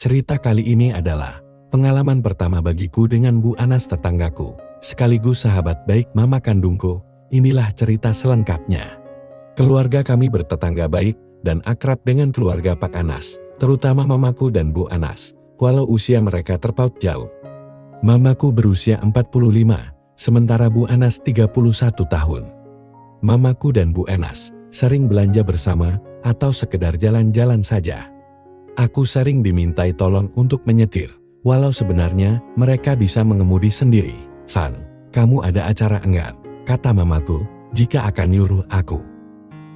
Cerita kali ini adalah pengalaman pertama bagiku dengan Bu Anas tetanggaku, sekaligus sahabat baik mama kandungku. Inilah cerita selengkapnya. Keluarga kami bertetangga baik dan akrab dengan keluarga Pak Anas, terutama mamaku dan Bu Anas, walau usia mereka terpaut jauh. Mamaku berusia 45, sementara Bu Anas 31 tahun. Mamaku dan Bu Anas sering belanja bersama atau sekedar jalan-jalan saja. Aku sering dimintai tolong untuk menyetir, walau sebenarnya mereka bisa mengemudi sendiri. "San, kamu ada acara enggak?" kata mamaku jika akan nyuruh aku.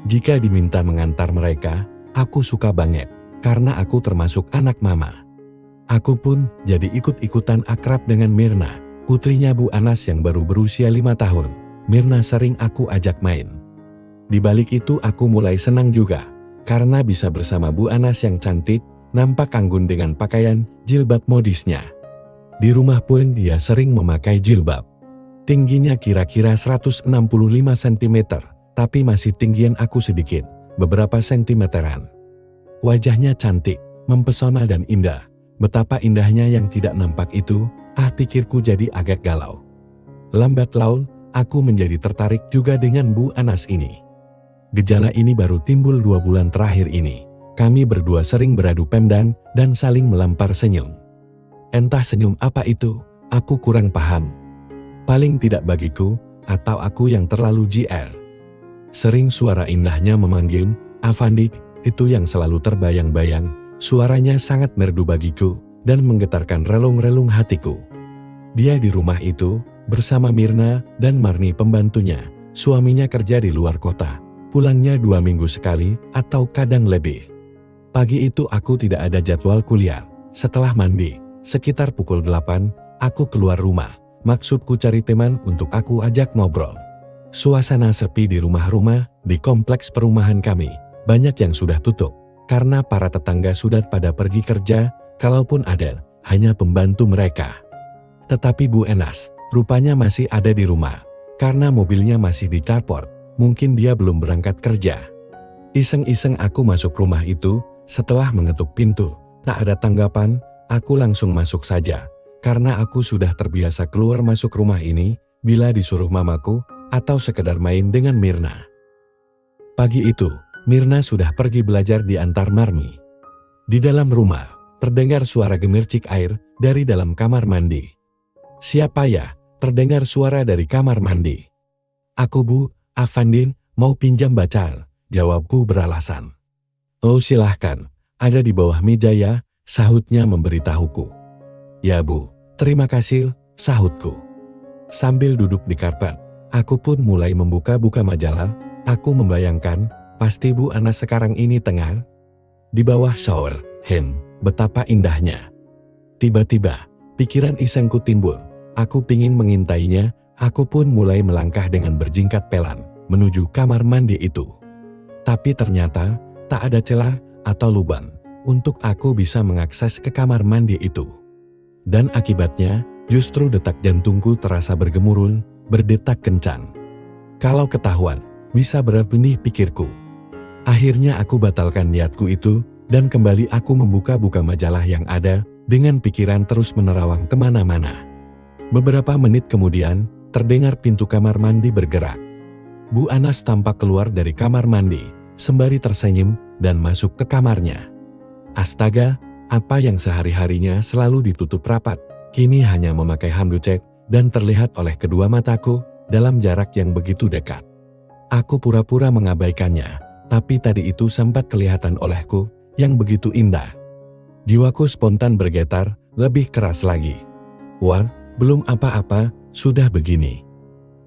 Jika diminta mengantar mereka, aku suka banget, karena aku termasuk anak mama. Aku pun jadi ikut-ikutan akrab dengan Mirna, putrinya Bu Anas yang baru berusia 5 tahun. Mirna sering aku ajak main. Di balik itu aku mulai senang juga, karena bisa bersama Bu Anas yang cantik, nampak anggun dengan pakaian jilbab modisnya. Di rumah pun dia sering memakai jilbab. Tingginya kira-kira 165 cm, tapi masih tinggian aku sedikit, beberapa sentimeteran. Wajahnya cantik, mempesona dan indah. Betapa indahnya yang tidak nampak itu, pikirku jadi agak galau. Lambat laun, aku menjadi tertarik juga dengan Bu Anas ini. Gejala ini baru timbul 2 bulan terakhir ini. Kami berdua sering beradu pemdan dan saling melempar senyum. Entah senyum apa itu, aku kurang paham. Paling tidak bagiku, atau aku yang terlalu GR. Sering suara indahnya memanggil, "Afandik," itu yang selalu terbayang-bayang. Suaranya sangat merdu bagiku dan menggetarkan relung-relung hatiku. Dia di rumah itu bersama Mirna dan Marni pembantunya. Suaminya kerja di luar kota. Pulangnya 2 minggu sekali atau kadang lebih. Pagi itu aku tidak ada jadwal kuliah. Setelah mandi, sekitar pukul 8, aku keluar rumah. Maksudku cari teman untuk aku ajak ngobrol. Suasana sepi di rumah-rumah di kompleks perumahan kami. Banyak yang sudah tutup, karena para tetangga sudah pada pergi kerja, kalaupun ada, hanya pembantu mereka. Tetapi Bu Anas, rupanya masih ada di rumah, karena mobilnya masih di carport. Mungkin dia belum berangkat kerja. Iseng-iseng aku masuk rumah itu, setelah mengetuk pintu, tak ada tanggapan, aku langsung masuk saja. Karena aku sudah terbiasa keluar masuk rumah ini, bila disuruh mamaku, atau sekedar main dengan Mirna. Pagi itu, Mirna sudah pergi belajar di antar Marmi. Di dalam rumah, terdengar suara gemercik air dari dalam kamar mandi. "Siapa ya?" terdengar suara dari kamar mandi. "Aku Bu, Afandin, mau pinjam bacal," jawabku beralasan. "Oh silahkan, ada di bawah meja ya," sahutnya memberitahuku. "Ya Bu, terima kasih," sahutku. Sambil duduk di karpet, aku pun mulai membuka-buka majalah. Aku membayangkan, pasti Bu Anas sekarang ini tengah di bawah shower. Betapa indahnya. Tiba-tiba, pikiran isengku timbul. Aku pingin mengintainya. Aku pun mulai melangkah dengan berjingkat pelan menuju kamar mandi itu. Tapi ternyata tak ada celah atau lubang untuk aku bisa mengakses ke kamar mandi itu. Dan akibatnya justru detak jantungku terasa bergemuruh, berdetak kencang. Kalau ketahuan, bisa berbenih pikirku. Akhirnya aku batalkan niatku itu dan kembali aku membuka-buka majalah yang ada dengan pikiran terus menerawang kemana-mana. Beberapa menit kemudian, terdengar pintu kamar mandi bergerak. Bu Anas tampak keluar dari kamar mandi, sembari tersenyum dan masuk ke kamarnya. Astaga, apa yang sehari-harinya selalu ditutup rapat, kini hanya memakai handuk dan terlihat oleh kedua mataku dalam jarak yang begitu dekat. Aku pura-pura mengabaikannya, tapi tadi itu sempat kelihatan olehku yang begitu indah. Jiwaku spontan bergetar, lebih keras lagi. Wah, belum apa-apa, sudah begini.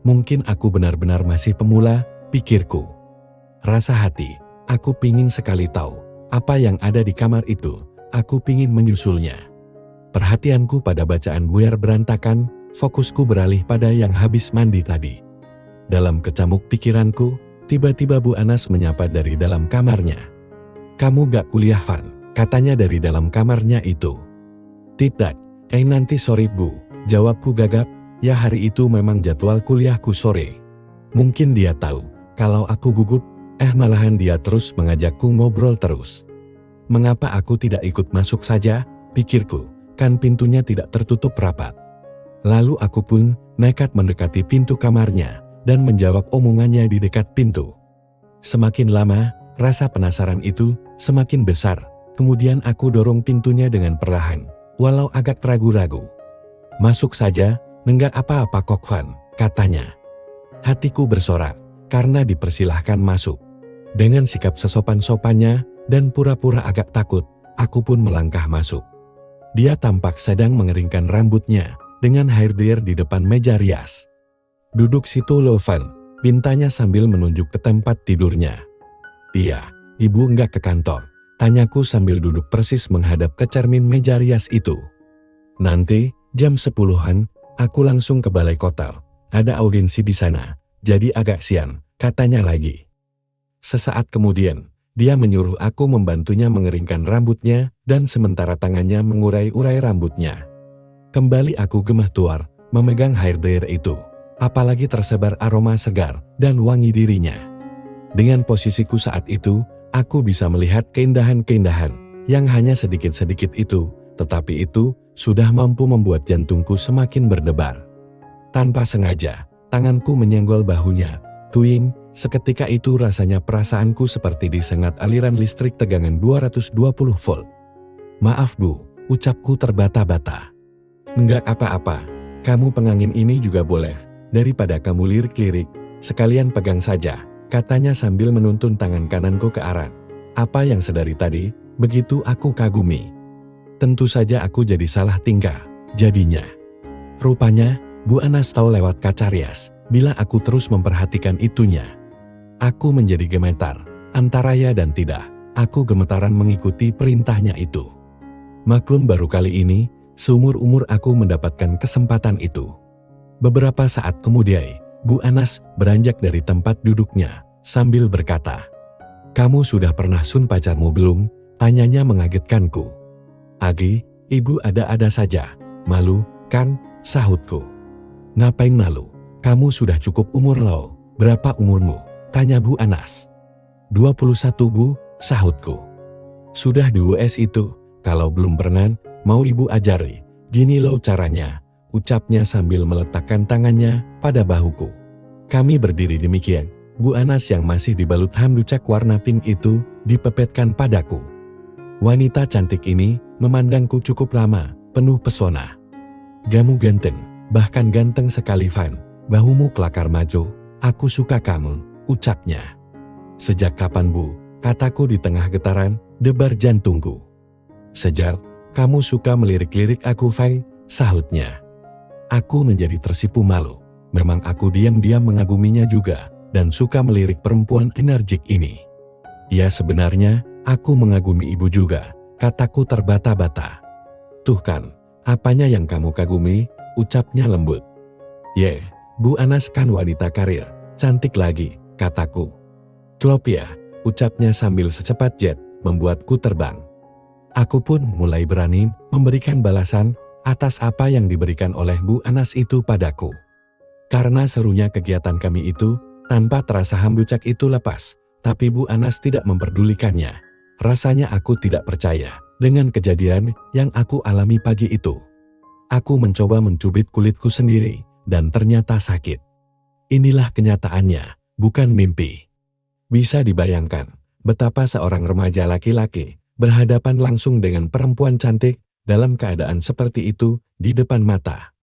Mungkin aku benar-benar masih pemula, pikirku. Rasa hati, aku pingin sekali tahu apa yang ada di kamar itu. Aku pingin menyusulnya. Perhatianku pada bacaan buyar berantakan, fokusku beralih pada yang habis mandi tadi. Dalam kecamuk pikiranku, tiba-tiba Bu Anas menyapa dari dalam kamarnya. "Kamu gak kuliah, Van?" katanya dari dalam kamarnya itu. "Tidak, nanti sore Bu," jawabku gagap. Ya hari itu memang jadwal kuliahku sore. Mungkin dia tahu kalau aku gugup, malahan dia terus mengajakku ngobrol terus. Mengapa aku tidak ikut masuk saja? pikirku, kan pintunya tidak tertutup rapat. Lalu aku pun nekat mendekati pintu kamarnya dan menjawab omongannya di dekat pintu. Semakin lama, rasa penasaran itu semakin besar. Kemudian aku dorong pintunya dengan perlahan, walau agak ragu-ragu. "Masuk saja, enggak apa-apa Kok Van," katanya. Hatiku bersorak karena dipersilahkan masuk. Dengan sikap sesopan-sopannya dan pura-pura agak takut, aku pun melangkah masuk. Dia tampak sedang mengeringkan rambutnya dengan hairdryer di depan meja rias. "Duduk situ lo Van," pintanya sambil menunjuk ke tempat tidurnya. "Iya, ibu enggak ke kantor?" tanyaku sambil duduk persis menghadap ke cermin meja rias itu. "Nanti, jam 10-an, aku langsung ke balai kota. Ada audiensi di sana, jadi agak siang," katanya lagi. Sesaat kemudian, dia menyuruh aku membantunya mengeringkan rambutnya dan sementara tangannya mengurai-urai rambutnya. Kembali aku gemah tuar, memegang hairdryer itu. Apalagi tersebar aroma segar dan wangi dirinya. Dengan posisiku saat itu, aku bisa melihat keindahan-keindahan yang hanya sedikit-sedikit itu, tetapi itu sudah mampu membuat jantungku semakin berdebar. Tanpa sengaja, tanganku menyenggol bahunya. Tuing, seketika itu rasanya perasaanku seperti disengat aliran listrik tegangan 220 volt. "Maaf Bu," ucapku terbata-bata. "Enggak apa-apa, kamu pengangin ini juga boleh. Daripada kamu lirik-lirik, sekalian pegang saja," katanya sambil menuntun tangan kananku ke arah. Apa yang sedari tadi, begitu aku kagumi. Tentu saja aku jadi salah tingkah, jadinya. Rupanya, Bu Anas tahu lewat kaca rias, bila aku terus memperhatikan itunya. Aku menjadi gemetar, antara ya dan tidak, aku gemetaran mengikuti perintahnya itu. Maklum baru kali ini, seumur-umur aku mendapatkan kesempatan itu. Beberapa saat kemudian, Bu Anas beranjak dari tempat duduknya, sambil berkata, "Kamu sudah pernah sun pacarmu belum?" tanyanya mengagetkanku. "Agi, ibu ada-ada saja. Malu, kan?" sahutku. "Ngapain malu? Kamu sudah cukup umur loh. Berapa umurmu?" tanya Bu Anas. 21 Bu, sahutku. "Sudah di US itu, kalau belum pernah, mau ibu ajari. Gini loh caranya," ucapnya sambil meletakkan tangannya pada bahuku. Kami berdiri demikian, Bu Anas yang masih dibalut handuk warna pink itu dipepetkan padaku. Wanita cantik ini memandangku cukup lama, penuh pesona. "Kamu ganteng, bahkan ganteng sekali Van, bahumu kelakar maju, aku suka kamu," ucapnya. "Sejak kapan Bu?" kataku di tengah getaran debar jantungku. "Sejak kamu suka melirik-lirik aku Van," sahutnya. Aku menjadi tersipu malu. Memang aku diam-diam mengaguminya juga, dan suka melirik perempuan energik ini. "Ya sebenarnya, aku mengagumi ibu juga," kataku terbata-bata. "Tuh kan, apanya yang kamu kagumi?" ucapnya lembut. "Ye, Bu Anas kan wanita karir, cantik lagi," kataku. "Klop ya," ucapnya sambil secepat jet, membuatku terbang. Aku pun mulai berani memberikan balasan atas apa yang diberikan oleh Bu Anas itu padaku. Karena serunya kegiatan kami itu, tanpa terasa hambucak itu lepas, tapi Bu Anas tidak memperdulikannya. Rasanya aku tidak percaya dengan kejadian yang aku alami pagi itu. Aku mencoba mencubit kulitku sendiri, dan ternyata sakit. Inilah kenyataannya, bukan mimpi. Bisa dibayangkan betapa seorang remaja laki-laki berhadapan langsung dengan perempuan cantik dalam keadaan seperti itu di depan mata.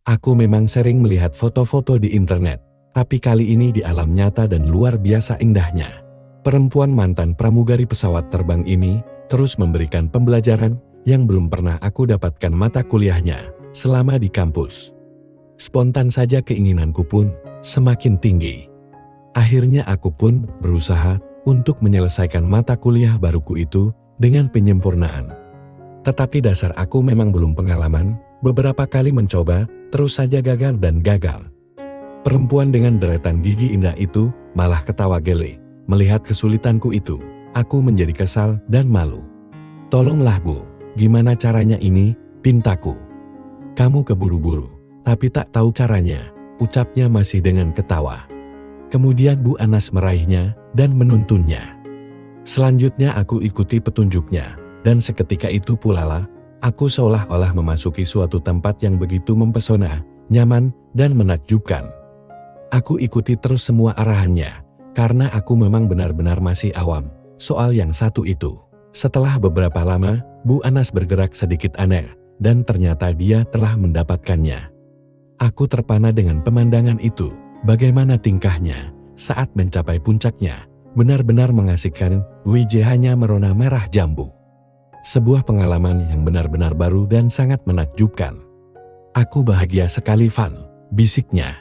Aku memang sering melihat foto-foto di internet, tapi kali ini di alam nyata dan luar biasa indahnya. Perempuan mantan pramugari pesawat terbang ini terus memberikan pembelajaran yang belum pernah aku dapatkan mata kuliahnya selama di kampus. Spontan saja keinginanku pun semakin tinggi. Akhirnya aku pun berusaha untuk menyelesaikan mata kuliah baruku itu dengan penyempurnaan. Tetapi dasar aku memang belum pengalaman, beberapa kali mencoba, terus saja gagal dan gagal. Perempuan dengan deretan gigi indah itu malah ketawa gele. Melihat kesulitanku itu, aku menjadi kesal dan malu. "Tolonglah Bu, gimana caranya ini?" pintaku. "Kamu keburu-buru, tapi tak tahu caranya," ucapnya masih dengan ketawa. Kemudian Bu Anas meraihnya dan menuntunnya. Selanjutnya aku ikuti petunjuknya. Dan seketika itu pula lah, Aku seolah-olah memasuki suatu tempat yang begitu mempesona, nyaman, dan menakjubkan. Aku ikuti terus semua arahannya, karena aku memang benar-benar masih awam soal yang satu itu. Setelah beberapa lama, Bu Anas bergerak sedikit aneh, dan ternyata dia telah mendapatkannya. Aku terpana dengan pemandangan itu, bagaimana tingkahnya saat mencapai puncaknya, benar-benar mengasihkan, wajahnya merona merah jambu. Sebuah pengalaman yang benar-benar baru dan sangat menakjubkan. Aku bahagia sekali, Van, bisiknya.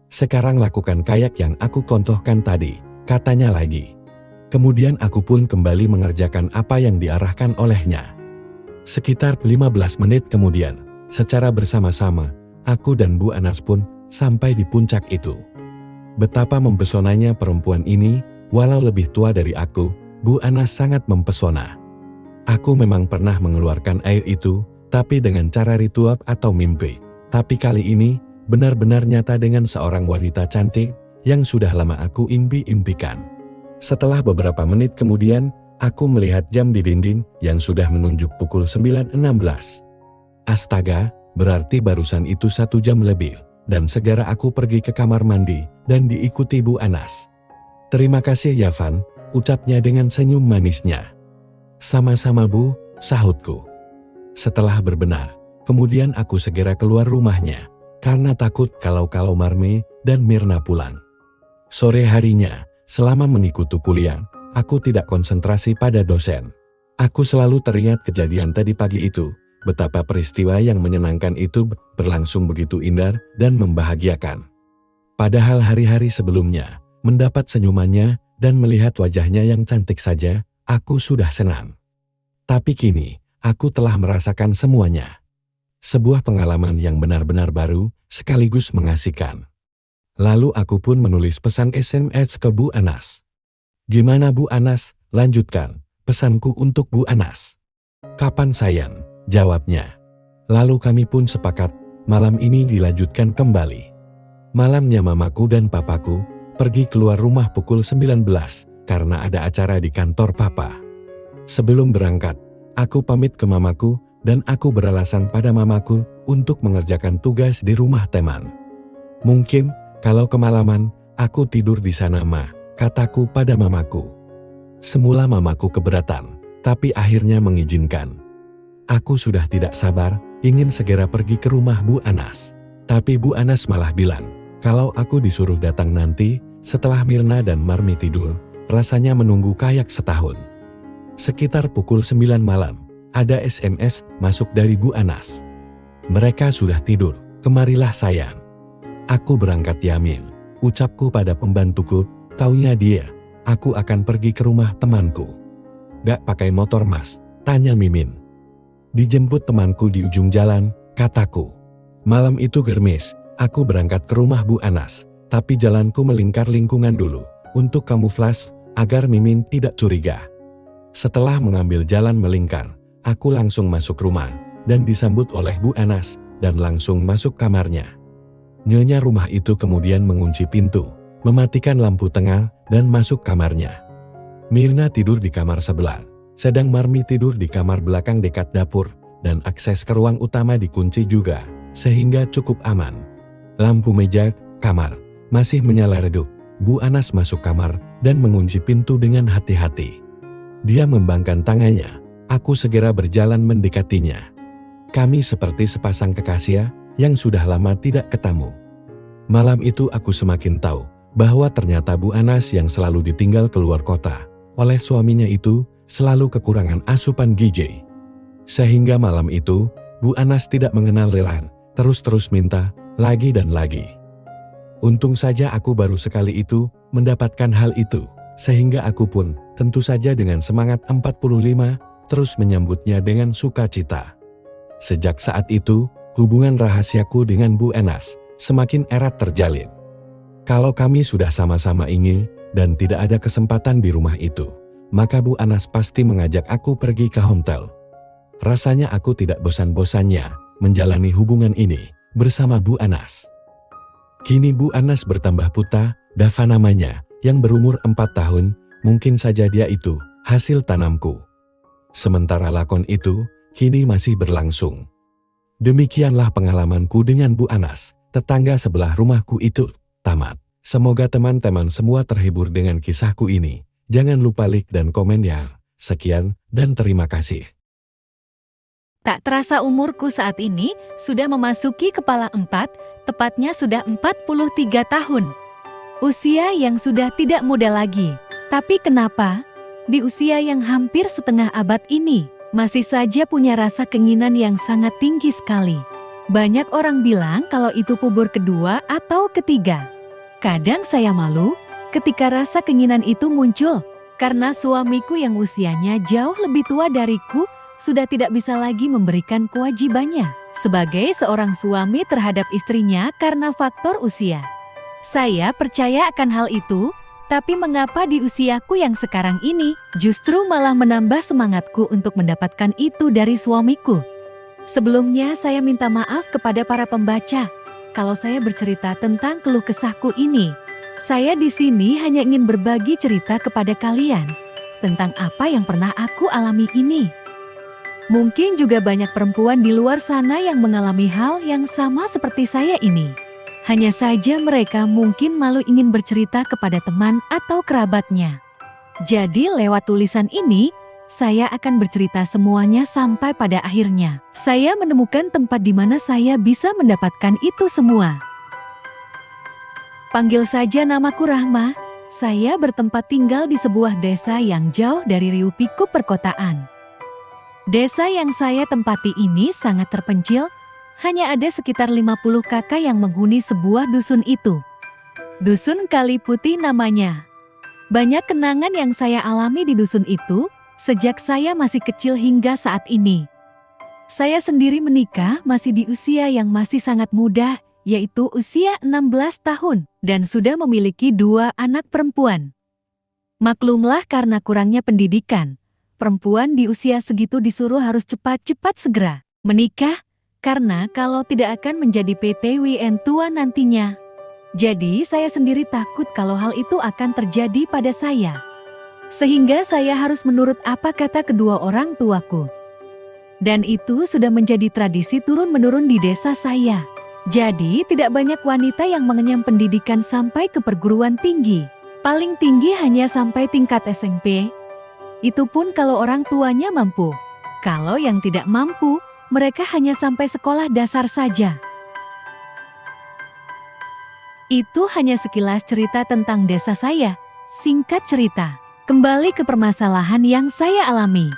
Sekarang lakukan kayak yang aku contohkan tadi, katanya lagi. Kemudian aku pun kembali mengerjakan apa yang diarahkan olehnya. Sekitar 15 menit kemudian, secara bersama-sama, aku dan Bu Anas pun sampai di puncak itu. Betapa mempesonanya perempuan ini, walau lebih tua dari aku, Bu Anas sangat mempesona. Aku memang pernah mengeluarkan air itu, tapi dengan cara ritual atau mimpi. Tapi kali ini, benar-benar nyata dengan seorang wanita cantik, yang sudah lama aku impi-impikan. Setelah beberapa menit kemudian, aku melihat jam di dinding yang sudah menunjuk pukul 9.16. Astaga, berarti barusan itu 1 jam lebih, dan segera aku pergi ke kamar mandi, dan diikuti Bu Anas. Terima kasih ya Van, ucapnya dengan senyum manisnya. Sama-sama Bu, sahutku. Setelah berbenar, kemudian aku segera keluar rumahnya, karena takut kalau Marmi dan Mirna pulang. Sore harinya, selama mengikuti kuliah, aku tidak konsentrasi pada dosen. Aku selalu teringat kejadian tadi pagi itu, betapa peristiwa yang menyenangkan itu berlangsung begitu indah dan membahagiakan. Padahal hari-hari sebelumnya, mendapat senyumannya dan melihat wajahnya yang cantik saja, aku sudah senang. Tapi kini, aku telah merasakan semuanya. Sebuah pengalaman yang benar-benar baru, sekaligus mengasihkan. Lalu aku pun menulis pesan SMS ke Bu Anas. Gimana Bu Anas? Lanjutkan, pesanku untuk Bu Anas. Kapan sayang? Jawabnya. Lalu kami pun sepakat, malam ini dilanjutkan kembali. Malamnya mamaku dan papaku pergi keluar rumah pukul 19 karena ada acara di kantor papa. Sebelum berangkat, aku pamit ke mamaku dan aku beralasan pada mamaku untuk mengerjakan tugas di rumah teman. Mungkin kalau kemalaman, aku tidur di sana Ma, kataku pada mamaku. Semula mamaku keberatan, tapi akhirnya mengizinkan. Aku sudah tidak sabar, ingin segera pergi ke rumah Bu Anas. Tapi Bu Anas malah bilang, kalau aku disuruh datang nanti, setelah Mirna dan Marmi tidur, rasanya menunggu kayak setahun. Sekitar pukul 9 malam, ada SMS masuk dari Bu Anas. Mereka sudah tidur, kemarilah sayang. Aku berangkat Yamin, ucapku pada pembantuku, taunya dia, aku akan pergi ke rumah temanku. Gak pakai motor Mas, tanya Mimin. Dijemput temanku di ujung jalan, kataku. Malam itu germis, aku berangkat ke rumah Bu Anas, tapi jalanku melingkar lingkungan dulu, untuk kamuflas, agar Mimin tidak curiga. Setelah mengambil jalan melingkar, aku langsung masuk rumah, dan disambut oleh Bu Anas, dan langsung masuk kamarnya. Nyonya rumah itu kemudian mengunci pintu, mematikan lampu tengah, dan masuk kamarnya. Mirna tidur di kamar sebelah, sedang Marmi tidur di kamar belakang dekat dapur, dan akses ke ruang utama dikunci juga, sehingga cukup aman. Lampu meja, kamar, masih menyala redup. Bu Anas masuk kamar, dan mengunci pintu dengan hati-hati. Dia membangkang tangannya, aku segera berjalan mendekatinya. Kami seperti sepasang kekasih yang sudah lama tidak ketemu. Malam itu aku semakin tahu bahwa ternyata Bu Anas yang selalu ditinggal keluar kota oleh suaminya itu selalu kekurangan asupan gizi. Sehingga malam itu Bu Anas tidak mengenal lelah, terus-terus minta lagi dan lagi. Untung saja aku baru sekali itu mendapatkan hal itu, sehingga aku pun tentu saja dengan semangat 45 terus menyambutnya dengan sukacita. Sejak saat itu, hubungan rahasiaku dengan Bu Anas semakin erat terjalin. Kalau kami sudah sama-sama ingin dan tidak ada kesempatan di rumah itu, maka Bu Anas pasti mengajak aku pergi ke hotel. Rasanya aku tidak bosan-bosannya menjalani hubungan ini bersama Bu Anas. Kini Bu Anas bertambah putra, Dava namanya, yang berumur 4 tahun, mungkin saja dia itu hasil tanamku. Sementara lakon itu kini masih berlangsung. Demikianlah pengalamanku dengan Bu Anas, tetangga sebelah rumahku itu. Tamat. Semoga teman-teman semua terhibur dengan kisahku ini. Jangan lupa like dan komen ya. Sekian dan terima kasih. Tak terasa umurku saat ini sudah memasuki kepala 4, tepatnya sudah 43 tahun. Usia yang sudah tidak muda lagi. Tapi kenapa di usia yang hampir setengah abad ini masih saja punya rasa keinginan yang sangat tinggi sekali. Banyak orang bilang kalau itu puber kedua atau ketiga. Kadang saya malu ketika rasa keinginan itu muncul, karena suamiku yang usianya jauh lebih tua dariku sudah tidak bisa lagi memberikan kewajibannya sebagai seorang suami terhadap istrinya karena faktor usia. Saya percaya akan hal itu. Tapi mengapa di usiaku yang sekarang ini justru malah menambah semangatku untuk mendapatkan itu dari suamiku? Sebelumnya saya minta maaf kepada para pembaca kalau saya bercerita tentang keluh kesahku ini. Saya di sini hanya ingin berbagi cerita kepada kalian tentang apa yang pernah aku alami ini. Mungkin juga banyak perempuan di luar sana yang mengalami hal yang sama seperti saya ini. Hanya saja mereka mungkin malu ingin bercerita kepada teman atau kerabatnya. Jadi lewat tulisan ini, saya akan bercerita semuanya sampai pada akhirnya saya menemukan tempat di mana saya bisa mendapatkan itu semua. Panggil saja namaku Rahma. Saya bertempat tinggal di sebuah desa yang jauh dari hiruk-pikuk perkotaan. Desa yang saya tempati ini sangat terpencil. Hanya ada sekitar 50 kakak yang menghuni sebuah dusun itu. Dusun Kali Putih namanya. Banyak kenangan yang saya alami di dusun itu sejak saya masih kecil hingga saat ini. Saya sendiri menikah masih di usia yang masih sangat muda, yaitu usia 16 tahun, dan sudah memiliki 2 anak perempuan. Maklumlah karena kurangnya pendidikan, perempuan di usia segitu disuruh harus cepat-cepat segera menikah, karena kalau tidak akan menjadi PTWN tua nantinya. Jadi saya sendiri takut kalau hal itu akan terjadi pada saya. Sehingga saya harus menurut apa kata kedua orang tuaku. Dan itu sudah menjadi tradisi turun-menurun di desa saya. Jadi tidak banyak wanita yang mengenyam pendidikan sampai ke perguruan tinggi. Paling tinggi hanya sampai tingkat SMP. Itu pun kalau orang tuanya mampu. Kalau yang tidak mampu, mereka hanya sampai sekolah dasar saja. Itu hanya sekilas cerita tentang desa saya. Singkat cerita, kembali ke permasalahan yang saya alami.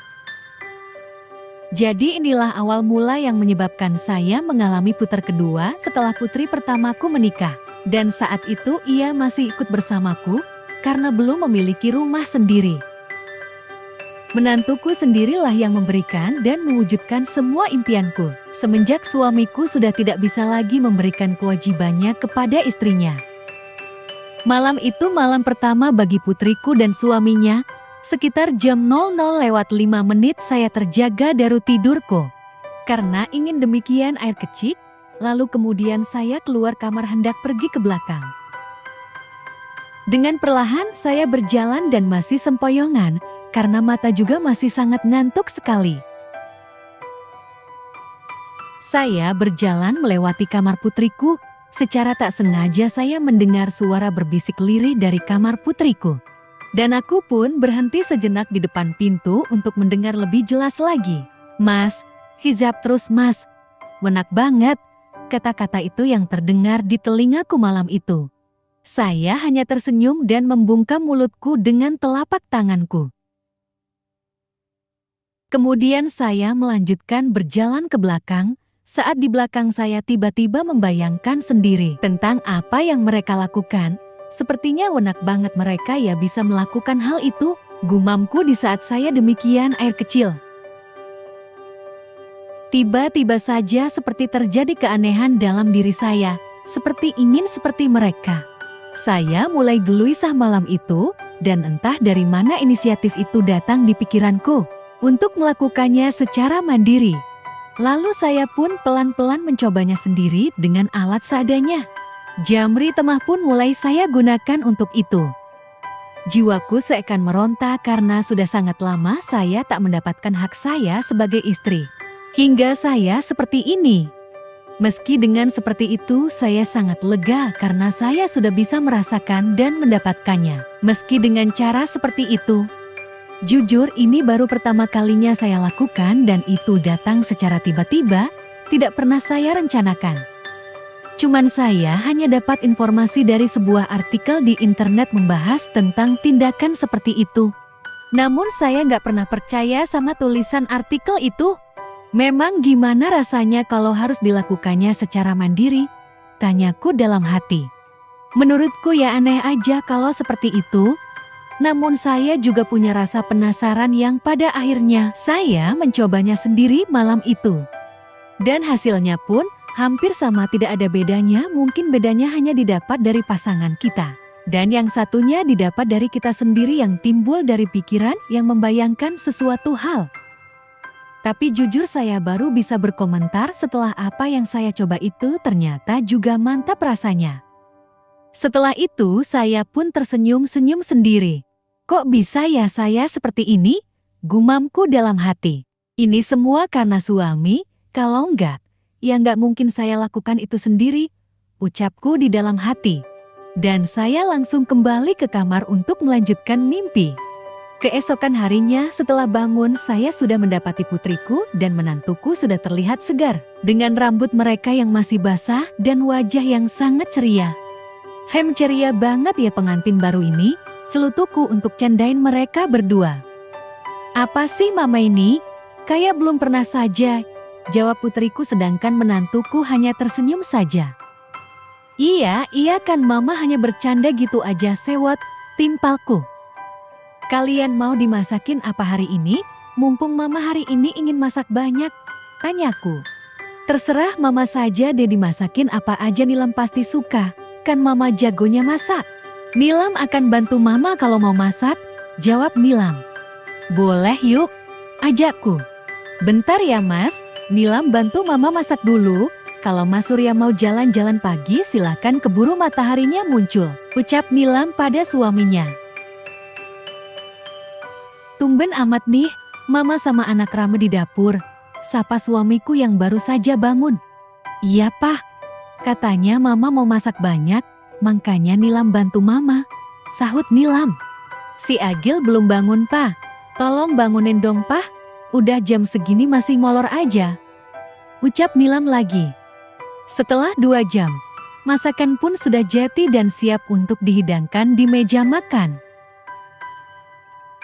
Jadi inilah awal mula yang menyebabkan saya mengalami putar kedua setelah putri pertamaku menikah. Dan saat itu ia masih ikut bersamaku karena belum memiliki rumah sendiri. Menantuku sendirilah yang memberikan dan mewujudkan semua impianku. Semenjak suamiku sudah tidak bisa lagi memberikan kewajibannya kepada istrinya. Malam itu malam pertama bagi putriku dan suaminya. Sekitar jam 00:05 saya terjaga dari tidurku. Karena ingin demikian air kecil, lalu kemudian saya keluar kamar hendak pergi ke belakang. Dengan perlahan saya berjalan dan masih sempoyongan, karena mata juga masih sangat ngantuk sekali. Saya berjalan melewati kamar putriku. Secara tak sengaja saya mendengar suara berbisik lirih dari kamar putriku. Dan aku pun berhenti sejenak di depan pintu untuk mendengar lebih jelas lagi. "Mas, hijab terus mas." "Wenak banget," kata-kata itu yang terdengar di telingaku malam itu. Saya hanya tersenyum dan membungkam mulutku dengan telapak tanganku. Kemudian saya melanjutkan berjalan ke belakang, saat di belakang saya tiba-tiba membayangkan sendiri tentang apa yang mereka lakukan. Sepertinya wenak banget mereka ya bisa melakukan hal itu, gumamku di saat saya demikian air kecil. Tiba-tiba saja seperti terjadi keanehan dalam diri saya, seperti ingin seperti mereka. Saya mulai gelisah malam itu, dan entah dari mana inisiatif itu datang di pikiranku untuk melakukannya secara mandiri. Lalu saya pun pelan-pelan mencobanya sendiri dengan alat seadanya. Jamri temah pun mulai saya gunakan untuk itu. Jiwaku seakan meronta karena sudah sangat lama saya tak mendapatkan hak saya sebagai istri. Hingga saya seperti ini. Meski dengan seperti itu, saya sangat lega karena saya sudah bisa merasakan dan mendapatkannya. Meski dengan cara seperti itu, jujur ini baru pertama kalinya saya lakukan dan itu datang secara tiba-tiba, tidak pernah saya rencanakan. Cuman saya hanya dapat informasi dari sebuah artikel di internet membahas tentang tindakan seperti itu. Namun saya nggak pernah percaya sama tulisan artikel itu. Memang gimana rasanya kalau harus dilakukannya secara mandiri? Tanyaku dalam hati. Menurutku ya aneh aja kalau seperti itu. Namun saya juga punya rasa penasaran yang pada akhirnya saya mencobanya sendiri malam itu. Dan hasilnya pun hampir sama, tidak ada bedanya, mungkin bedanya hanya didapat dari pasangan kita. Dan yang satunya didapat dari kita sendiri yang timbul dari pikiran yang membayangkan sesuatu hal. Tapi jujur saya baru bisa berkomentar setelah apa yang saya coba itu ternyata juga mantap rasanya. Setelah itu saya pun tersenyum-senyum sendiri. Kok bisa ya saya seperti ini? Gumamku dalam hati. Ini semua karena suami, kalau enggak, ya enggak mungkin saya lakukan itu sendiri, ucapku di dalam hati. Dan saya langsung kembali ke kamar untuk melanjutkan mimpi. Keesokan harinya setelah bangun saya sudah mendapati putriku dan menantuku sudah terlihat segar. Dengan rambut mereka yang masih basah dan wajah yang sangat ceria. Ceria banget ya pengantin baru ini, celutuku untuk candain mereka berdua. Apa sih mama ini? Kayak belum pernah saja, jawab putriku sedangkan menantuku hanya tersenyum saja. Iya kan mama hanya bercanda gitu aja sewot, timpalku. Kalian mau dimasakin apa hari ini? Mumpung mama hari ini ingin masak banyak, tanyaku. Terserah mama saja deh dimasakin apa aja, Nilam pasti suka, kan mama jagonya masak. Nilam akan bantu mama kalau mau masak, jawab Nilam. Boleh yuk, ajakku. Bentar ya mas, Nilam bantu mama masak dulu, kalau Mas Surya mau jalan-jalan pagi silakan keburu mataharinya muncul, ucap Nilam pada suaminya. Tumben amat nih, mama sama anak rame di dapur, sapa suamiku yang baru saja bangun. Iya Pak, katanya mama mau masak banyak, makanya Nilam bantu mama, sahut Nilam. Si Agil belum bangun Pak, tolong bangunin dong Pak, udah jam segini masih molor aja, ucap Nilam lagi. Setelah 2 jam, masakan pun sudah jadi dan siap untuk dihidangkan di meja makan.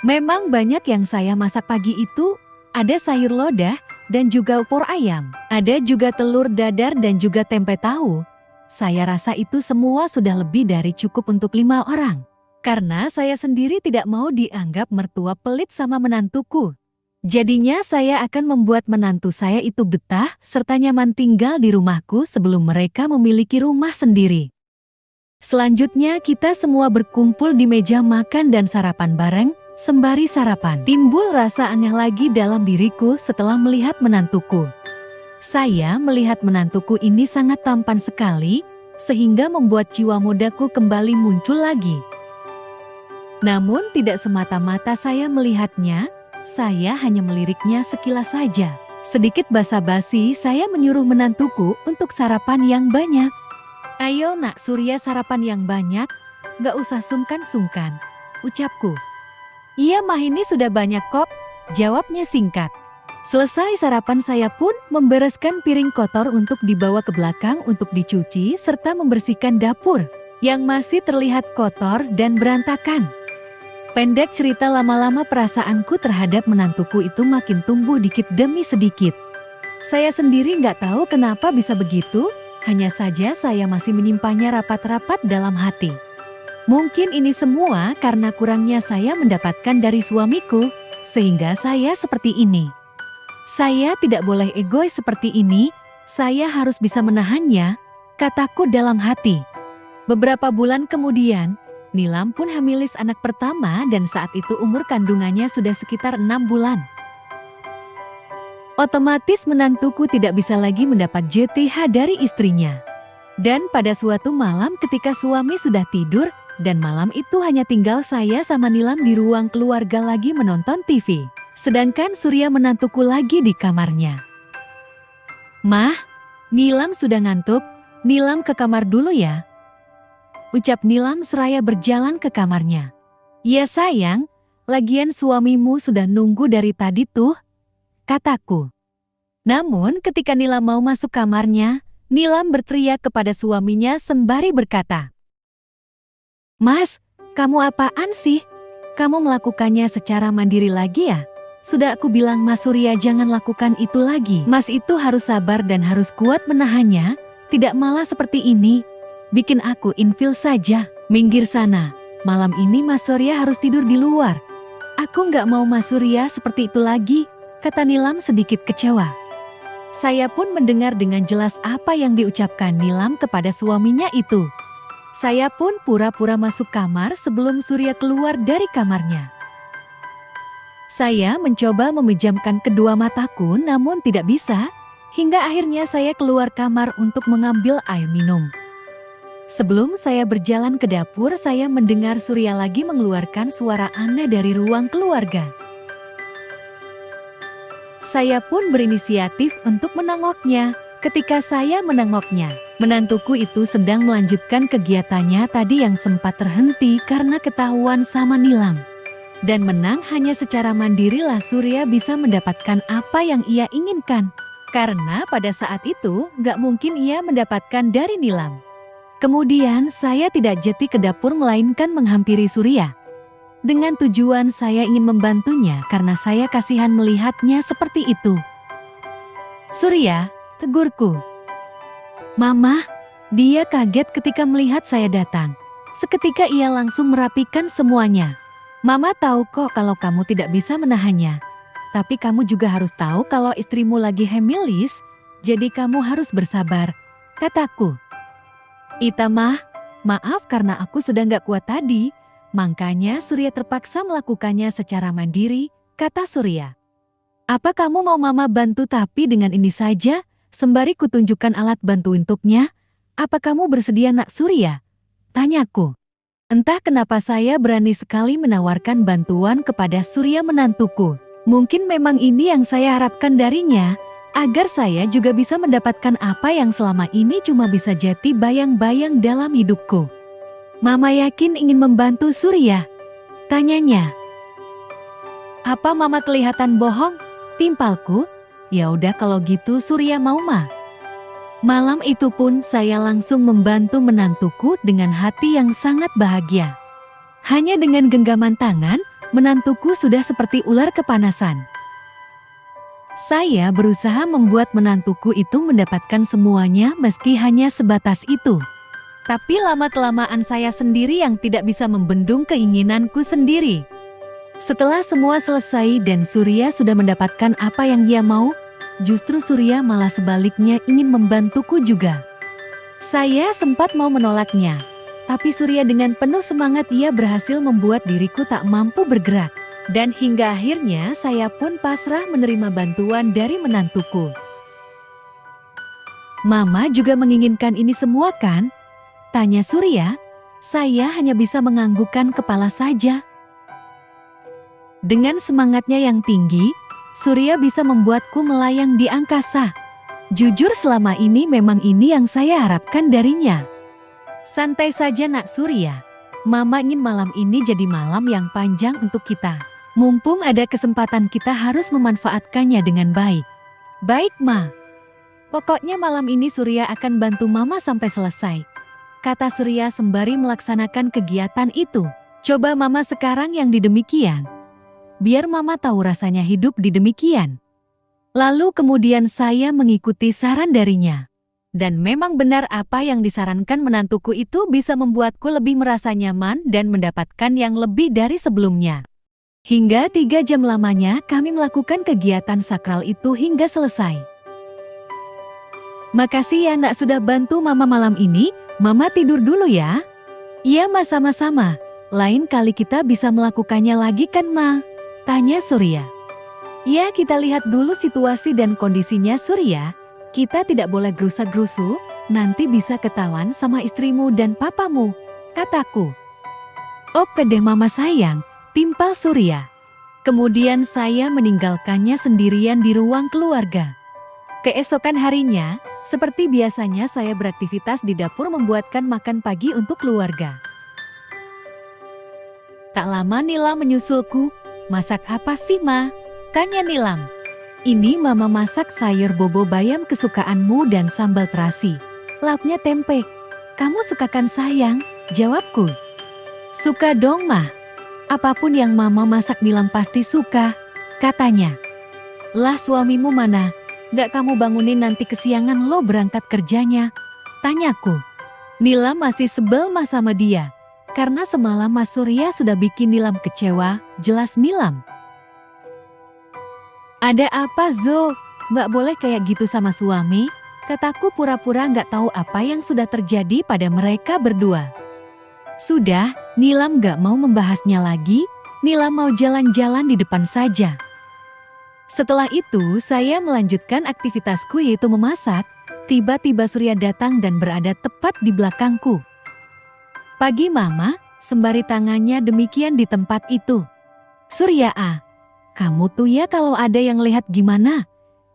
Memang banyak yang saya masak pagi itu, ada sayur lodah dan juga opor ayam, ada juga telur dadar dan juga tempe tahu. Saya rasa itu semua sudah lebih dari cukup untuk 5 orang. Karena saya sendiri tidak mau dianggap mertua pelit sama menantuku. Jadinya saya akan membuat menantu saya itu betah serta nyaman tinggal di rumahku sebelum mereka memiliki rumah sendiri. Selanjutnya kita semua berkumpul di meja makan dan sarapan bareng. Sembari sarapan, timbul rasa aneh lagi dalam diriku setelah melihat menantuku. Saya melihat menantuku ini sangat tampan sekali, sehingga membuat jiwa mudaku kembali muncul lagi. Namun tidak semata-mata saya melihatnya, saya hanya meliriknya sekilas saja. Sedikit basa-basi saya menyuruh menantuku untuk sarapan yang banyak. Ayo nak Surya sarapan yang banyak, gak usah sungkan-sungkan, ucapku. Iya mah ini sudah banyak kok, jawabnya singkat. Selesai sarapan saya pun membereskan piring kotor untuk dibawa ke belakang untuk dicuci serta membersihkan dapur yang masih terlihat kotor dan berantakan. Pendek cerita lama-lama perasaanku terhadap menantuku itu makin tumbuh dikit demi sedikit. Saya sendiri nggak tahu kenapa bisa begitu, hanya saja saya masih menyimpannya rapat-rapat dalam hati. Mungkin ini semua karena kurangnya saya mendapatkan dari suamiku, sehingga saya seperti ini. Saya tidak boleh egois seperti ini, saya harus bisa menahannya, kataku dalam hati. Beberapa bulan kemudian, Nilam pun hamilis anak pertama dan saat itu umur kandungannya sudah sekitar 6 bulan. Otomatis menantuku tidak bisa lagi mendapat JTH dari istrinya. Dan pada suatu malam ketika suami sudah tidur, dan malam itu hanya tinggal saya sama Nilam di ruang keluarga lagi menonton TV. Sedangkan Surya menantuku lagi di kamarnya. Mah, Nilam sudah ngantuk, Nilam ke kamar dulu ya. Ucap Nilam seraya berjalan ke kamarnya. Ya sayang, lagian suamimu sudah nunggu dari tadi tuh, kataku. Namun ketika Nilam mau masuk kamarnya, Nilam berteriak kepada suaminya sembari berkata, "Mas, kamu apaan sih? Kamu melakukannya secara mandiri lagi ya? Sudah aku bilang Mas Surya jangan lakukan itu lagi. Mas itu harus sabar dan harus kuat menahannya, tidak malah seperti ini. Bikin aku infil saja. Minggir sana, malam ini Mas Surya harus tidur di luar. Aku nggak mau Mas Surya seperti itu lagi," kata Nilam sedikit kecewa. Saya pun mendengar dengan jelas apa yang diucapkan Nilam kepada suaminya itu. Saya pun pura-pura masuk kamar sebelum Surya keluar dari kamarnya. Saya mencoba memejamkan kedua mataku namun tidak bisa, hingga akhirnya saya keluar kamar untuk mengambil air minum. Sebelum saya berjalan ke dapur, saya mendengar Surya lagi mengeluarkan suara aneh dari ruang keluarga. Saya pun berinisiatif untuk menengoknya. Ketika saya menengoknya, menantuku itu sedang melanjutkan kegiatannya tadi yang sempat terhenti karena ketahuan sama Nilam. Dan menang hanya secara mandirilah Surya bisa mendapatkan apa yang ia inginkan. Karena pada saat itu gak mungkin ia mendapatkan dari Nilam. Kemudian saya tidak jeti ke dapur melainkan menghampiri Surya. Dengan tujuan saya ingin membantunya karena saya kasihan melihatnya seperti itu. "Surya," tegurku. "Mama," dia kaget ketika melihat saya datang. Seketika ia langsung merapikan semuanya. "Mama tahu kok kalau kamu tidak bisa menahannya. Tapi kamu juga harus tahu kalau istrimu lagi hemilis, jadi kamu harus bersabar," kataku. "Ita mah, maaf karena aku sudah gak kuat tadi. Makanya Surya terpaksa melakukannya secara mandiri," kata Surya. "Apa kamu mau mama bantu tapi dengan ini saja?" Sembari kutunjukkan alat bantu untuknya. "Apa kamu bersedia nak Surya?" tanyaku. Entah kenapa saya berani sekali menawarkan bantuan kepada Surya menantuku. Mungkin memang ini yang saya harapkan darinya, agar saya juga bisa mendapatkan apa yang selama ini cuma bisa jadi bayang-bayang dalam hidupku. "Mama yakin ingin membantu Surya?" tanyanya. "Apa mama kelihatan bohong?" timpalku. "Ya udah kalau gitu Surya mau mah." Malam itu pun saya langsung membantu menantuku dengan hati yang sangat bahagia. Hanya dengan genggaman tangan, menantuku sudah seperti ular kepanasan. Saya berusaha membuat menantuku itu mendapatkan semuanya meski hanya sebatas itu. Tapi lama-kelamaan saya sendiri yang tidak bisa membendung keinginanku sendiri. Setelah semua selesai dan Surya sudah mendapatkan apa yang dia mau, justru Surya malah sebaliknya ingin membantuku juga. Saya sempat mau menolaknya, tapi Surya dengan penuh semangat ia berhasil membuat diriku tak mampu bergerak. Dan hingga akhirnya saya pun pasrah menerima bantuan dari menantuku. "Mama juga menginginkan ini semua kan?" tanya Surya. Saya hanya bisa menganggukkan kepala saja. Dengan semangatnya yang tinggi, Surya bisa membuatku melayang di angkasa. Jujur selama ini memang ini yang saya harapkan darinya. "Santai saja nak Surya. Mama ingin malam ini jadi malam yang panjang untuk kita. Mumpung ada kesempatan kita harus memanfaatkannya dengan baik." "Baik Ma. Pokoknya malam ini Surya akan bantu Mama sampai selesai," kata Surya sembari melaksanakan kegiatan itu. "Coba Mama sekarang yang di demikian. Biar Mama tahu rasanya hidup di demikian." Lalu kemudian saya mengikuti saran darinya. Dan memang benar apa yang disarankan menantuku itu bisa membuatku lebih merasa nyaman dan mendapatkan yang lebih dari sebelumnya. Hingga 3 jam lamanya kami melakukan kegiatan sakral itu hingga selesai. "Makasih ya nak sudah bantu Mama malam ini. Mama tidur dulu ya." "Iya Ma, sama-sama. Lain kali kita bisa melakukannya lagi kan Ma?" tanya Surya. "Ya kita lihat dulu situasi dan kondisinya Surya. Kita tidak boleh gerusa-gerusu, nanti bisa ketahuan sama istrimu dan papamu," kataku. "Oke deh Mama sayang," timpal Surya. Kemudian saya meninggalkannya sendirian di ruang keluarga. Keesokan harinya, seperti biasanya saya beraktivitas di dapur membuatkan makan pagi untuk keluarga. Tak lama Nilam menyusulku. "Masak apa sih, Ma?" tanya Nilam. "Ini Mama masak sayur bobo bayam kesukaanmu dan sambal terasi. Lapnya tempe. Kamu suka kan sayang?" jawabku. "Suka dong, Ma. Apapun yang Mama masak Nilam pasti suka," katanya. "Lah suamimu mana? Gak kamu bangunin nanti kesiangan lo berangkat kerjanya?" tanyaku. Nilam masih sebel mas sama dia. Karena semalam Mas Surya sudah bikin Nilam kecewa, jelas Nilam. "Ada apa Zo? Mbak boleh kayak gitu sama suami?" kataku pura-pura gak tahu apa yang sudah terjadi pada mereka berdua. Sudah, Nilam gak mau membahasnya lagi. Nilam mau jalan-jalan di depan saja. Setelah itu saya melanjutkan aktivitasku yaitu memasak. Tiba-tiba Surya datang dan berada tepat di belakangku. "Pagi Mama," sembari tangannya demikian di tempat itu. "Surya kamu tuh ya kalau ada yang lihat gimana?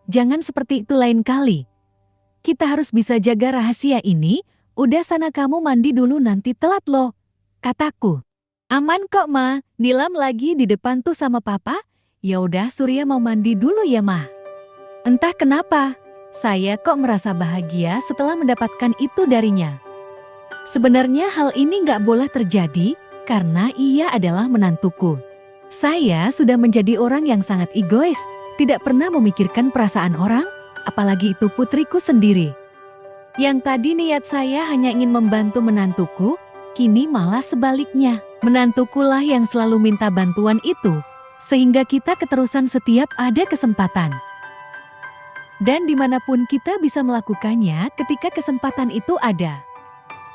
Jangan seperti itu lain kali. Kita harus bisa jaga rahasia ini. Udah sana kamu mandi dulu nanti telat loh," kataku. "Aman kok Ma, Nilam lagi di depan tuh sama Papa." "Ya udah Surya mau mandi dulu ya Ma." Entah kenapa, saya kok merasa bahagia setelah mendapatkan itu darinya. Sebenarnya hal ini gak boleh terjadi karena ia adalah menantuku. Saya sudah menjadi orang yang sangat egois, tidak pernah memikirkan perasaan orang, apalagi itu putriku sendiri. Yang tadi niat saya hanya ingin membantu menantuku, kini malah sebaliknya. Menantukulah yang selalu minta bantuan itu, sehingga kita keterusan setiap ada kesempatan. Dan dimanapun kita bisa melakukannya ketika kesempatan itu ada.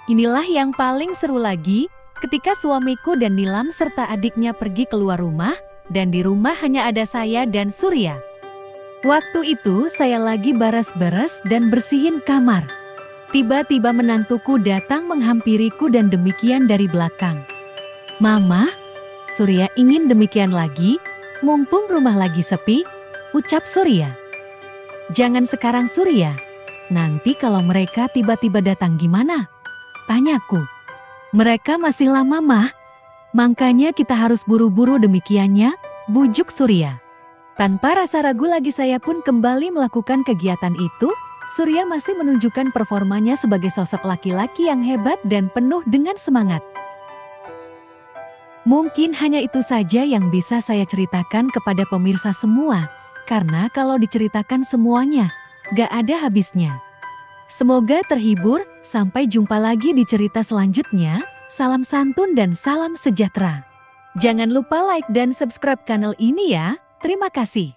Inilah yang paling seru lagi, ketika suamiku dan Nilam serta adiknya pergi keluar rumah, dan di rumah hanya ada saya dan Surya. Waktu itu saya lagi beres-beres dan bersihin kamar. Tiba-tiba menantuku datang menghampiriku dan demikian dari belakang. "Mama, Surya ingin demikian lagi, mumpung rumah lagi sepi," ucap Surya. "Jangan sekarang Surya, nanti kalau mereka tiba-tiba datang gimana?" tanyaku. "Mereka masih lama Mah, makanya kita harus buru-buru demikiannya," bujuk Surya. Tanpa rasa ragu lagi saya pun kembali melakukan kegiatan itu. Surya masih menunjukkan performanya sebagai sosok laki-laki yang hebat dan penuh dengan semangat. Mungkin hanya itu saja yang bisa saya ceritakan kepada pemirsa semua, karena kalau diceritakan semuanya, gak ada habisnya. Semoga terhibur, sampai jumpa lagi di cerita selanjutnya. Salam santun dan salam sejahtera. Jangan lupa like dan subscribe channel ini ya. Terima kasih.